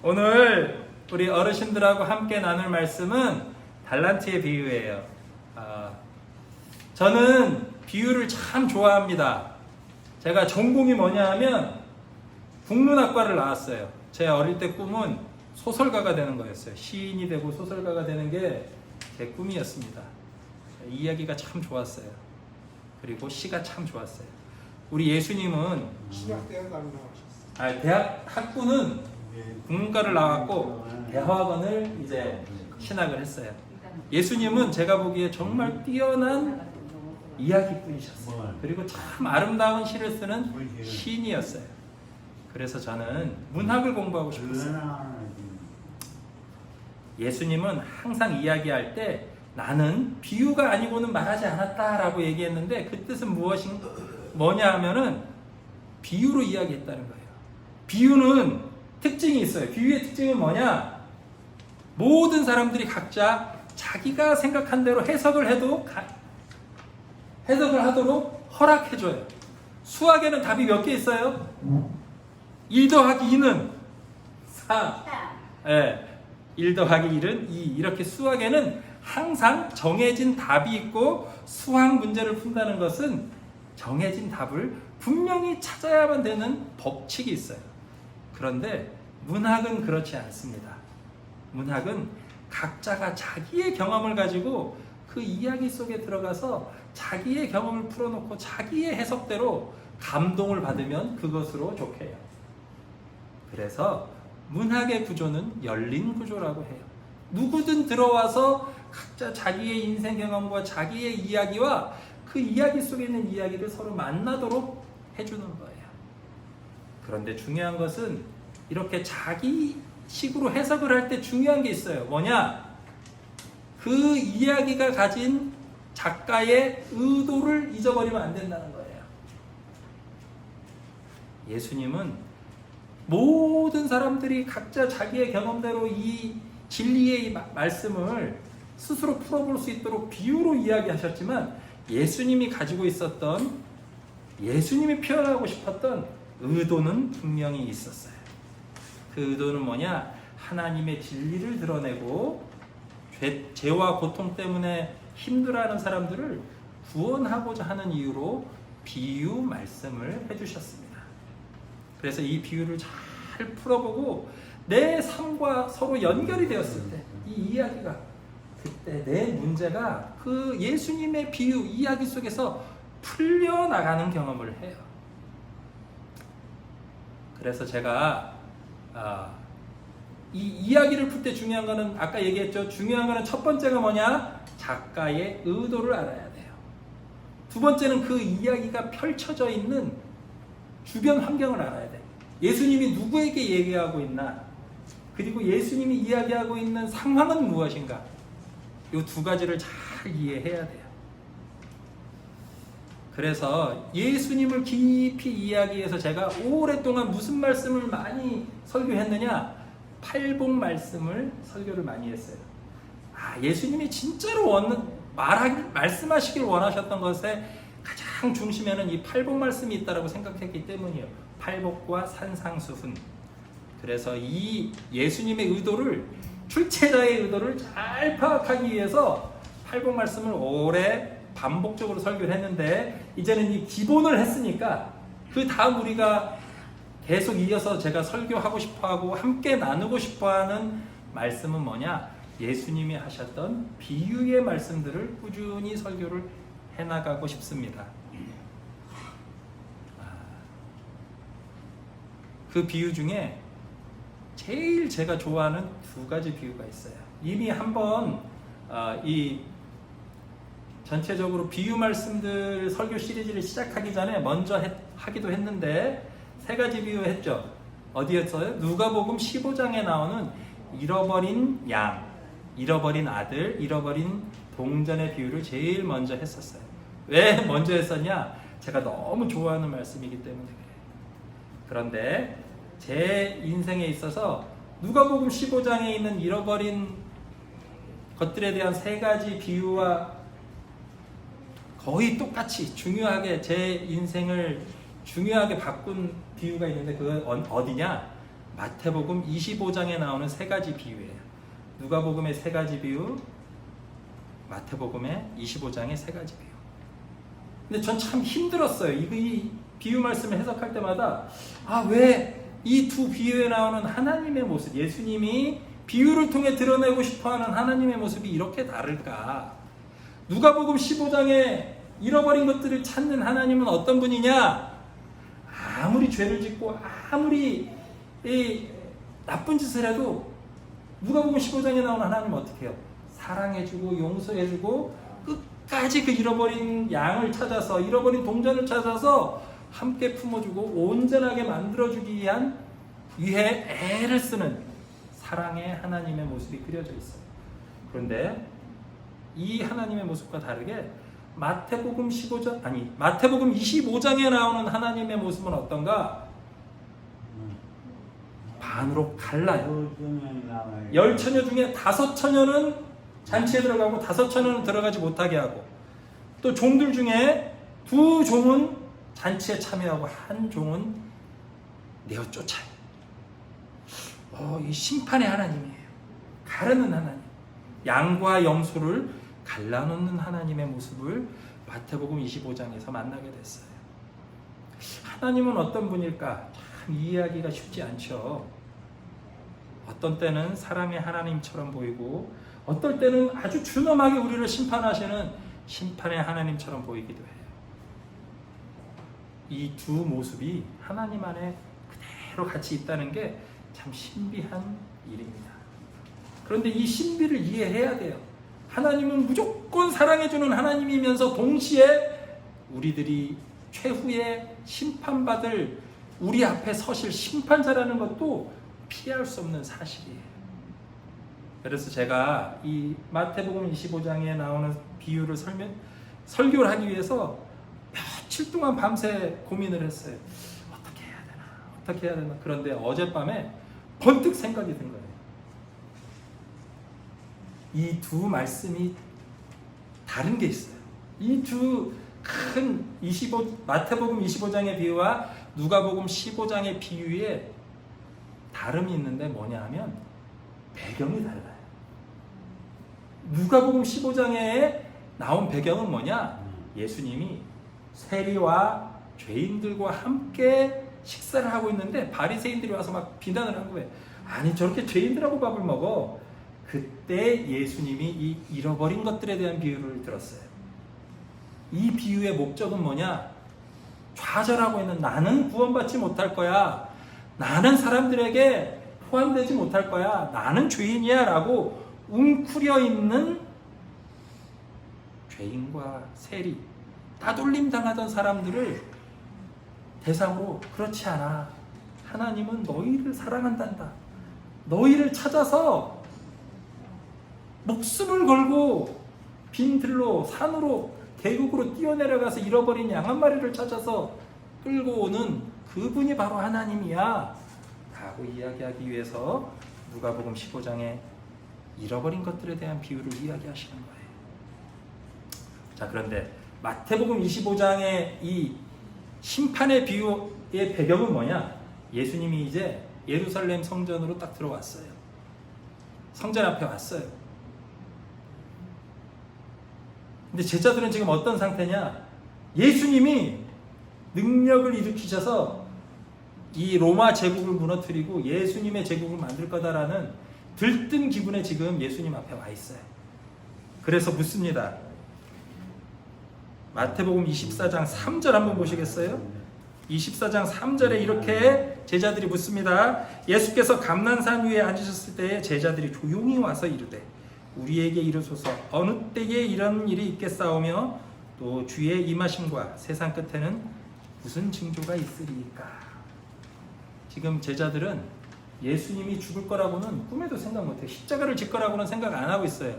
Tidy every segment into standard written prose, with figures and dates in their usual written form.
오늘 우리 어르신들하고 함께 나눌 말씀은 달란트의 비유예요. 저는 비유를 참 좋아합니다. 제가 전공이 뭐냐 하면 국문학과를 나왔어요. 제 어릴 때 꿈은 소설가가 되는 거였어요. 시인이 되고 소설가가 되는 게 제 꿈이었습니다. 이야기가 참 좋았어요. 그리고 시가 참 좋았어요. 우리 예수님은 신학대학 안 나오셨어요? 대학 학부는 국문과를 나왔고 대학원을 이제 신학을 했어요. 예수님은 제가 보기에 정말 뛰어난 이야기꾼이셨어요. 그리고 참 아름다운 시를 쓰는 시인이었어요. 그래서 저는 문학을 공부하고 싶었어요. 예수님은 항상 이야기할 때 나는 비유가 아니고는 말하지 않았다라고 얘기했는데 그 뜻은 뭐냐 하면은 비유로 이야기했다는 거예요. 비유는 특징이 있어요. 비유의 특징은 뭐냐? 모든 사람들이 각자 자기가 생각한 대로 해석을 하도록 허락해줘요. 수학에는 답이 몇 개 있어요? 1 더하기 2는 4. 1 더하기 1은 2. 이렇게 수학에는 항상 정해진 답이 있고 수학 문제를 푼다는 것은 정해진 답을 분명히 찾아야만 되는 법칙이 있어요. 그런데 문학은 그렇지 않습니다. 문학은 각자가 자기의 경험을 가지고 그 이야기 속에 들어가서 자기의 경험을 풀어놓고 자기의 해석대로 감동을 받으면 그것으로 좋게요. 그래서 문학의 구조는 열린 구조라고 해요. 누구든 들어와서 각자 자기의 인생 경험과 자기의 이야기와 그 이야기 속에 있는 이야기를 서로 만나도록 해주는 거예요. 그런데 중요한 것은 이렇게 자기 식으로 해석을 할 때 중요한 게 있어요. 뭐냐? 그 이야기가 가진 작가의 의도를 잊어버리면 안 된다는 거예요. 예수님은 모든 사람들이 각자 자기의 경험대로 이 진리의 말씀을 스스로 풀어볼 수 있도록 비유로 이야기하셨지만 예수님이 가지고 있었던, 예수님이 표현하고 싶었던 의도는 분명히 있었어요. 그 의도는 뭐냐? 하나님의 진리를 드러내고 죄와 고통 때문에 힘들어하는 사람들을 구원하고자 하는 이유로 비유 말씀을 해주셨습니다. 그래서 이 비유를 잘 풀어보고 내 삶과 서로 연결이 되었을 때 이 이야기가 그때 내 문제가 그 예수님의 비유 이야기 속에서 풀려나가는 경험을 해요. 그래서 제가 이 이야기를 풀 때 중요한 거는 아까 얘기했죠. 중요한 거는 첫 번째가 뭐냐? 작가의 의도를 알아야 돼요. 두 번째는 그 이야기가 펼쳐져 있는 주변 환경을 알아야 돼. 예수님이 누구에게 얘기하고 있나? 그리고 예수님이 이야기하고 있는 상황은 무엇인가? 이 두 가지를 잘 이해해야 돼요. 그래서 예수님을 깊이 이야기해서 제가 오랫동안 무슨 말씀을 많이 설교했느냐? 팔복 말씀을 설교를 많이 했어요. 예수님이 진짜로 말씀하시길 원하셨던 것에 가장 중심에는 이 팔복 말씀이 있다고 생각했기 때문이에요. 팔복과 산상수훈. 그래서 이 예수님의 의도를, 출제자의 의도를 잘 파악하기 위해서 팔복 말씀을 오래 반복적으로 설교를 했는데 이제는 이 기본을 했으니까 그 다음 우리가 계속 이어서 제가 설교하고 싶어하고 함께 나누고 싶어하는 말씀은 뭐냐? 예수님이 하셨던 비유의 말씀들을 꾸준히 설교를 해나가고 싶습니다. 그 비유 중에 제일 제가 좋아하는 두 가지 비유가 있어요. 이미 한번 이 전체적으로 비유 말씀들 설교 시리즈를 시작하기 전에 먼저 하기도 했는데 세 가지 비유 했죠. 어디였어요? 누가복음 15장에 나오는 잃어버린 양, 잃어버린 아들, 잃어버린 동전의 비유를 제일 먼저 했었어요. 왜 먼저 했었냐? 제가 너무 좋아하는 말씀이기 때문에 그래요. 그런데 제 인생에 있어서 누가복음 15장에 있는 잃어버린 것들에 대한 세 가지 비유와 거의 똑같이 중요하게 제 인생을 중요하게 바꾼 비유가 있는데 그건 어디냐? 마태복음 25장에 나오는 세 가지 비유예요. 누가복음의 세 가지 비유, 마태복음의 25장의 세 가지 비유. 근데 전 참 힘들었어요. 이 비유 말씀을 해석할 때마다 왜 이 두 비유에 나오는 하나님의 모습, 예수님이 비유를 통해 드러내고 싶어하는 하나님의 모습이 이렇게 다를까? 누가복음 15장에 잃어버린 것들을 찾는 하나님은 어떤 분이냐? 아무리 죄를 짓고 아무리 나쁜 짓을 해도 누가복음 15장에 나오는 하나님은 어떻게 해요? 사랑해주고 용서해주고 끝까지 그 잃어버린 양을 찾아서, 잃어버린 동전을 찾아서 함께 품어주고 온전하게 만들어주기 위해 애를 쓰는 사랑의 하나님의 모습이 그려져 있어요. 그런데 이 하나님의 모습과 다르게 마태복음 25장에 나오는 하나님의 모습은 어떤가? 반으로 갈라요. 열 처녀 중에 5처녀는 잔치에 들어가고 5처녀는 들어가지 못하게 하고, 또 종들 중에 2종은 잔치에 참여하고 1종은 내어 쫓아요. 이 심판의 하나님이에요. 가르는 하나님, 양과 염소를 갈라놓는 하나님의 모습을 마태복음 25장에서 만나게 됐어요. 하나님은 어떤 분일까? 참 이해하기가 쉽지 않죠. 어떤 때는 사랑의 하나님처럼 보이고, 어떨 때는 아주 준엄하게 우리를 심판하시는 심판의 하나님처럼 보이기도 해요. 이 두 모습이 하나님 안에 그대로 같이 있다는 게 참 신비한 일입니다. 그런데 이 신비를 이해해야 돼요. 하나님은 무조건 사랑해주는 하나님이면서 동시에 우리들이 최후의 심판받을, 우리 앞에 서실 심판자라는 것도 피할 수 없는 사실이에요. 그래서 제가 이 마태복음 25장에 나오는 비유를 설교를 하기 위해서 며칠 동안 밤새 고민을 했어요. 어떻게 해야 되나. 그런데 어젯밤에 번뜩 생각이 든 거예요. 이 두 말씀이 다른 게 있어요. 이 두 큰 마태복음 25장의 비유와 누가복음 15장의 비유에 다름이 있는데 뭐냐 하면 배경이 달라요. 누가복음 15장에 나온 배경은 뭐냐? 예수님이 세리와 죄인들과 함께 식사를 하고 있는데 바리새인들이 와서 막 비난을 한 거예요. 아니 저렇게 죄인들하고 밥을 먹어. 그때 예수님이 이 잃어버린 것들에 대한 비유를 들었어요. 이 비유의 목적은 뭐냐? 좌절하고 있는 나는 구원받지 못할 거야. 나는 사람들에게 포함되지 못할 거야. 나는 죄인이야 라고 웅크려 있는 죄인과 세리, 따돌림 당하던 사람들을 대상으로 그렇지 않아. 하나님은 너희를 사랑한단다. 너희를 찾아서 목숨을 걸고 빈들로 산으로 계곡으로 뛰어내려가서 잃어버린 양 한 마리를 찾아서 끌고 오는 그분이 바로 하나님이야 라고 이야기하기 위해서 누가복음 15장에 잃어버린 것들에 대한 비유를 이야기하시는 거예요. 자, 그런데 마태복음 25장의 이 심판의 비유의 배경은 뭐냐? 예수님이 이제 예루살렘 성전으로 딱 들어왔어요. 성전 앞에 왔어요. 근데 제자들은 지금 어떤 상태냐? 예수님이 능력을 일으키셔서 이 로마 제국을 무너뜨리고 예수님의 제국을 만들 거다라는 들뜬 기분에 지금 예수님 앞에 와 있어요. 그래서 묻습니다. 마태복음 24장 3절 한번 보시겠어요? 24장 3절에 이렇게 제자들이 묻습니다. 예수께서 감난산 위에 앉으셨을 때에 제자들이 조용히 와서 이르되 우리에게 이르소서 어느 때에 이런 일이 있겠사오며 또 주의 임하심과 세상 끝에는 무슨 징조가 있으리까? 지금 제자들은 예수님이 죽을 거라고는 꿈에도 생각 못해요. 십자가를 질 거라고는 생각 안 하고 있어요.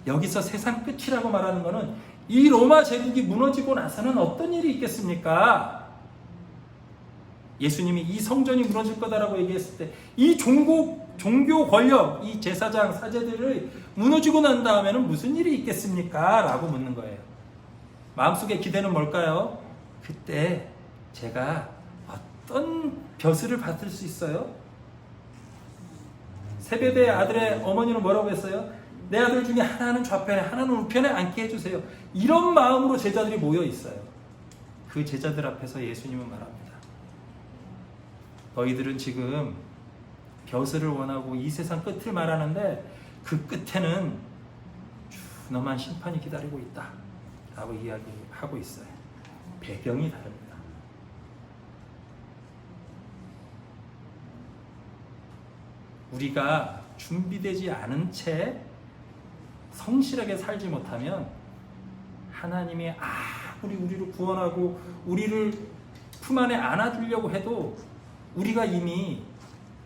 여기서 세상 끝이라고 말하는 거는 이 로마 제국이 무너지고 나서는 어떤 일이 있겠습니까? 예수님이 이 성전이 무너질 거다라고 얘기했을 때 이 종교 권력, 이 제사장, 사제들이 무너지고 난 다음에는 무슨 일이 있겠습니까? 라고 묻는 거예요. 마음속의 기대는 뭘까요? 그때 제가 어떤 벼슬을 받을 수 있어요? 세베대의 아들의 어머니는 뭐라고 했어요? 내 아들 중에 하나는 좌편에 하나는 우편에 앉게 해주세요. 이런 마음으로 제자들이 모여 있어요. 그 제자들 앞에서 예수님은 말합니다. 너희들은 지금 벼슬을 원하고 이 세상 끝을 말하는데 그 끝에는 준엄한 심판이 기다리고 있다 라고 이야기하고 있어요. 배경이 다릅니다. 우리가 준비되지 않은 채 성실하게 살지 못하면 하나님이 아무리 우리를 구원하고 우리를 품 안에 안아주려고 해도 우리가 이미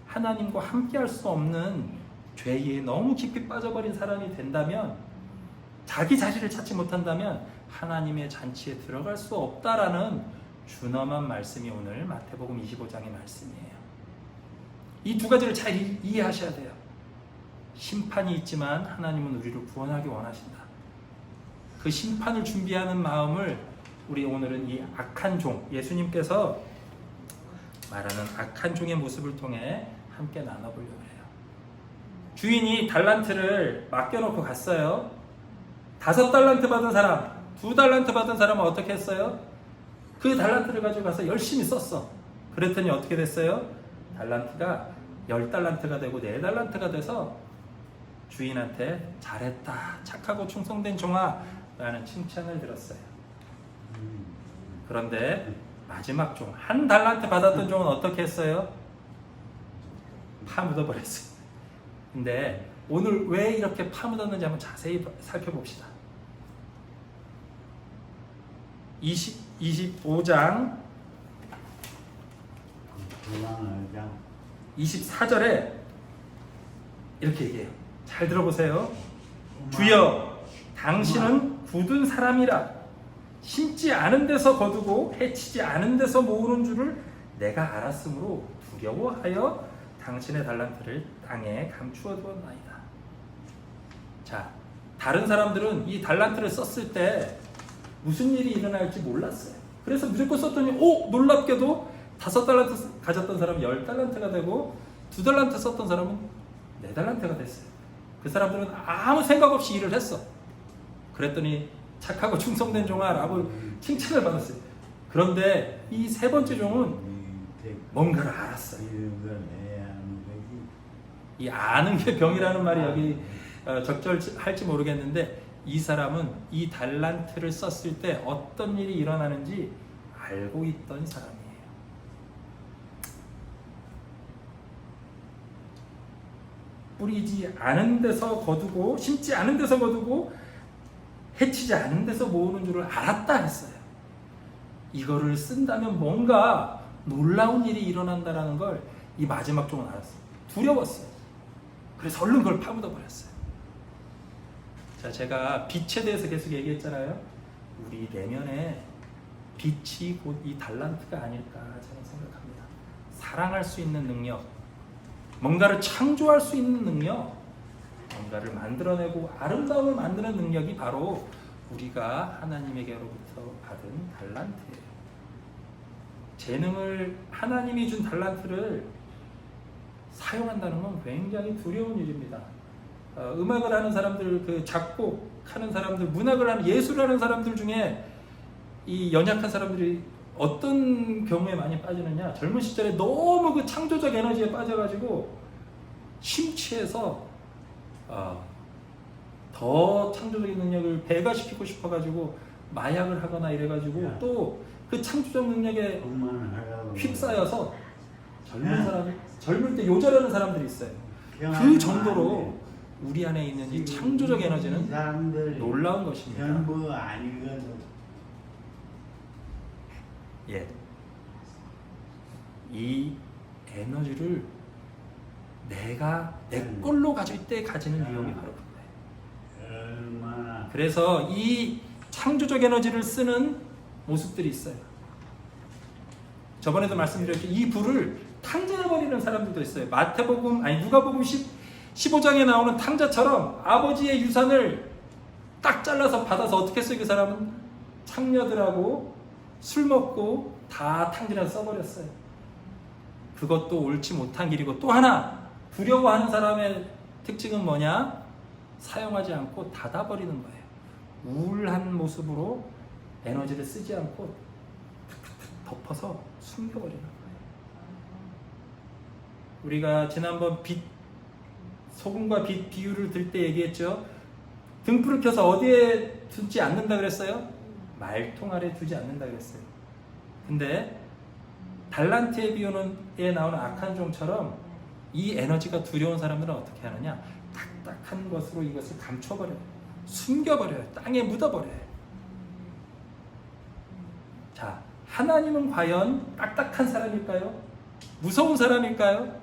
하나님과 함께 할 수 없는 죄에 너무 깊이 빠져버린 사람이 된다면, 자기 자신을 찾지 못한다면 하나님의 잔치에 들어갈 수 없다라는 준엄한 말씀이 오늘 마태복음 25장의 말씀이에요. 이 두 가지를 잘 이해하셔야 돼요. 심판이 있지만 하나님은 우리를 구원하기 원하신다. 그 심판을 준비하는 마음을 우리 오늘은 이 악한 종, 예수님께서 말하는 악한 종의 모습을 통해 함께 나눠보려고 해요. 주인이 달란트를 맡겨놓고 갔어요. 5달란트 받은 사람, 2달란트 받은 사람은 어떻게 했어요? 그 달란트를 가지고 가서 열심히 썼어. 그랬더니 어떻게 됐어요? 달란트가 10달란트가 되고 4달란트가 돼서 주인한테 잘했다, 착하고 충성된 종아 라는 칭찬을 들었어요. 그런데 마지막 종, 1달란트 받았던 종은 어떻게 했어요? 파묻어버렸어요. 근데 오늘 왜 이렇게 파묻었는지 한번 자세히 살펴봅시다. 25장 24절에 이렇게 얘기해요. 잘 들어보세요. 주여, 당신은 굳은 사람이라 심지 않은 데서 거두고 해치지 않은 데서 모으는 줄을 내가 알았으므로 두려워하여 당신의 달란트를 땅에 감추어 두었나이다. 자, 다른 사람들은 이 달란트를 썼을 때 무슨 일이 일어날지 몰랐어요. 그래서 무조건 썼더니 놀랍게도 5달란트 가졌던 사람은 10달란트가 되고 2달란트 썼던 사람은 4달란트가 됐어요. 그 사람들은 아무 생각 없이 일을 했어. 그랬더니 착하고 충성된 종아 라고 칭찬을 받았어요. 그런데 이 세 번째 종은 뭔가를 알았어요. 이 아는 게 병이라는 말이 여기 적절할지 모르겠는데, 이 사람은 이 달란트를 썼을 때 어떤 일이 일어나는지 알고 있던 사람이에요. 뿌리지 않은 데서 거두고 심지 않은 데서 거두고 해치지 않은 데서 모으는 줄을 알았다 했어요. 이거를 쓴다면 뭔가 놀라운 일이 일어난다는 걸 이 마지막 종은 알았어요. 두려웠어요. 그래서 얼른 그걸 파묻어 버렸어요. 자, 제가 빛에 대해서 계속 얘기했잖아요. 우리 내면에 빛이 곧 이 달란트가 아닐까 저는 생각합니다. 사랑할 수 있는 능력, 뭔가를 창조할 수 있는 능력, 뭔가를 만들어내고 아름다움을 만드는 능력이 바로 우리가 하나님에게로부터 받은 달란트예요. 재능을, 하나님이 준 달란트를 사용한다는 건 굉장히 두려운 일입니다. 음악을 하는 사람들, 그 작곡하는 사람들, 문학을 하는, 예술을 하는 사람들 중에 이 연약한 사람들이 어떤 경우에 많이 빠지느냐, 젊은 시절에 너무 그 창조적 에너지에 빠져가지고 심취해서 더 창조적인 능력을 배가시키고 싶어가지고 마약을 하거나 이래가지고 또 그 창조적 능력에 휩싸여서 젊을 때 요절하는 사람들이 있어요. 그 정도로 우리 안에 있는 이 창조적 에너지는 놀라운 것입니다. 전부 아니거든. 예, 이 에너지를 내가 내 걸로 가질 때 가지는 위험이 바로 그거예요. 그래서 이 창조적 에너지를 쓰는 모습들이 있어요. 저번에도 말씀드렸죠. 이 불을 탕진해버리는 사람들도 있어요. 누가복음 15장에 나오는 탕자처럼 아버지의 유산을 딱 잘라서 받아서 어떻게 했어요? 그 사람은 창녀들하고 술 먹고 다 탕진해서 써버렸어요. 그것도 옳지 못한 길이고, 또 하나 두려워하는 사람의 특징은 뭐냐? 사용하지 않고 닫아버리는 거예요. 우울한 모습으로 에너지를 쓰지 않고 탁탁탁 덮어서 숨겨버리는 거예요. 우리가 지난번 소금과 빛 비유를 들 때 얘기했죠. 등불을 켜서 어디에 두지 않는다 그랬어요? 말통 아래 두지 않는다 그랬어요. 근데 달란트의 비유에 나오는 악한 종처럼 이 에너지가 두려운 사람들은 어떻게 하느냐? 딱딱한 것으로 이것을 감춰버려요. 숨겨버려요. 땅에 묻어버려요. 자, 하나님은 과연 딱딱한 사람일까요? 무서운 사람일까요?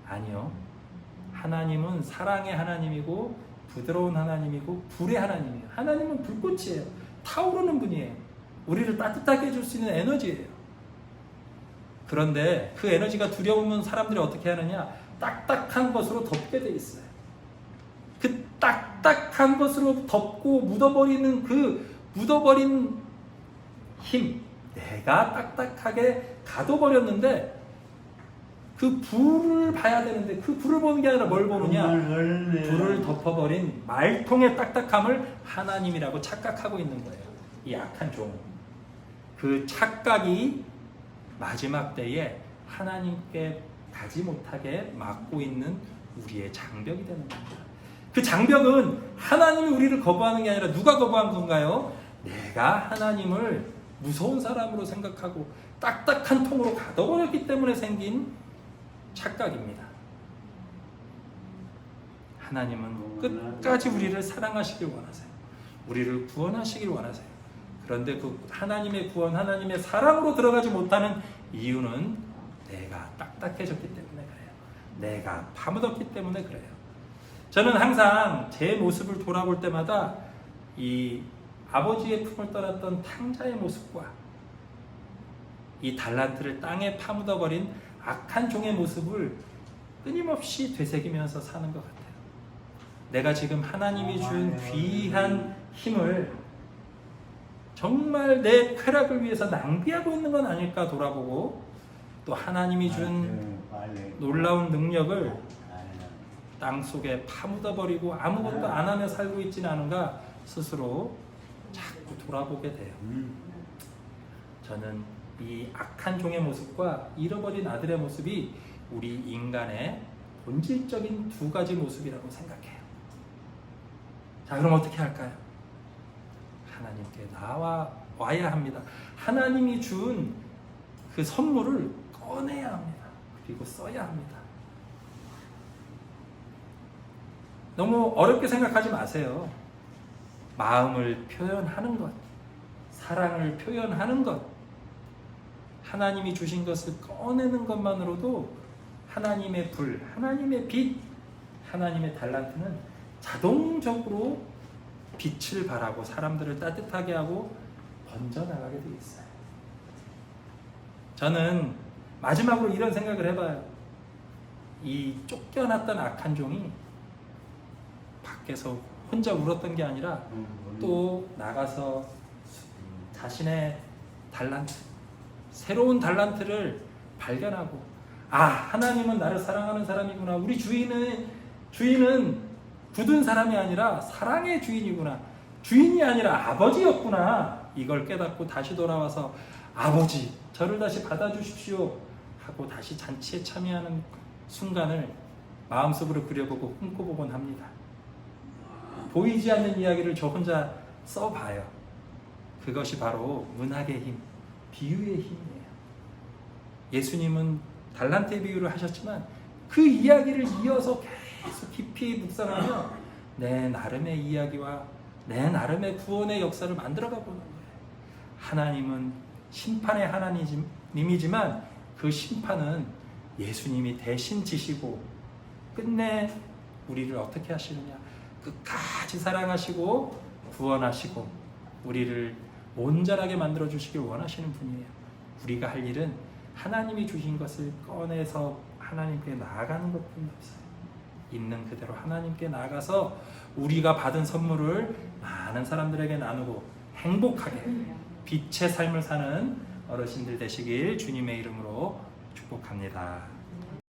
아니요. 하나님은 사랑의 하나님이고 부드러운 하나님이고 불의 하나님이에요. 하나님은 불꽃이에요. 타오르는 분이에요. 우리를 따뜻하게 해줄 수 있는 에너지예요. 그런데 그 에너지가 두려우면 사람들이 어떻게 하느냐? 딱딱한 것으로 덮게 돼 있어요. 그 딱딱한 것으로 덮고 묻어버리는 그 묻어버린 힘, 내가 딱딱하게 가둬버렸는데 그 불을 봐야 되는데 그 불을 보는 게 아니라 뭘 보느냐? 불을 덮어버린 말통의 딱딱함을 하나님이라고 착각하고 있는 거예요. 이 악한 종. 그 착각이 마지막 때에 하나님께 가지 못하게 막고 있는 우리의 장벽이 되는 겁니다. 그 장벽은 하나님이 우리를 거부하는 게 아니라 누가 거부한 건가요? 내가 하나님을 무서운 사람으로 생각하고 딱딱한 통으로 가둬버렸기 때문에 생긴 착각입니다. 하나님은 끝까지 우리를 사랑하시길 원하세요. 우리를 구원하시길 원하세요. 그런데 그 하나님의 구원, 하나님의 사랑으로 들어가지 못하는 이유는 내가 딱딱해졌기 때문에 그래요. 내가 파묻었기 때문에 그래요. 저는 항상 제 모습을 돌아볼 때마다 이 아버지의 품을 떠났던 탕자의 모습과 이 달란트를 땅에 파묻어버린 악한 종의 모습을 끊임없이 되새기면서 사는 것 같아요. 내가 지금 하나님이 준 귀한 힘을 정말 내 쾌락을 위해서 낭비하고 있는 건 아닐까 돌아보고, 또 하나님이 준 놀라운 능력을 땅 속에 파묻어버리고 아무것도 안 하며 살고 있지는 않은가 스스로 자꾸 돌아보게 돼요. 저는 이 악한 종의 모습과 잃어버린 아들의 모습이 우리 인간의 본질적인 두 가지 모습이라고 생각해요. 자, 그럼 어떻게 할까요? 하나님께 나와야 합니다. 하나님이 준 그 선물을 꺼내야 합니다. 그리고 써야 합니다. 너무 어렵게 생각하지 마세요. 마음을 표현하는 것, 사랑을 표현하는 것, 하나님이 주신 것을 꺼내는 것만으로도 하나님의 불, 하나님의 빛, 하나님의 달란트는 자동적으로 빛을 발하고 사람들을 따뜻하게 하고 번져나가게 되어 있어요. 저는 마지막으로 이런 생각을 해봐요. 이 쫓겨났던 악한 종이 밖에서 혼자 울었던 게 아니라 또 나가서 자신의 달란트, 새로운 달란트를 발견하고, 아, 하나님은 나를 사랑하는 사람이구나. 우리 주인은 굳은 사람이 아니라 사랑의 주인이구나. 주인이 아니라 아버지였구나. 이걸 깨닫고 다시 돌아와서 아버지, 저를 다시 받아주십시오 하고 다시 잔치에 참여하는 순간을 마음속으로 그려보고 꿈꿔보곤 합니다. 보이지 않는 이야기를 저 혼자 써봐요. 그것이 바로 문학의 힘, 비유의 힘이에요. 예수님은 달란트의 비유를 하셨지만 그 이야기를 이어서 계속 깊이 묵상하며 내 나름의 이야기와 내 나름의 구원의 역사를 만들어가 보는 거예요. 하나님은 심판의 하나님이지만 그 심판은 예수님이 대신 지시고 끝내 우리를 어떻게 하시느냐, 끝까지 사랑하시고 구원하시고 우리를 온전하게 만들어 주시길 원하시는 분이에요. 우리가 할 일은 하나님이 주신 것을 꺼내서 하나님께 나아가는 것뿐이 없어요. 있는 그대로 하나님께 나아가서 우리가 받은 선물을 많은 사람들에게 나누고 행복하게 빛의 삶을 사는 어르신들 되시길 주님의 이름으로 축복합니다.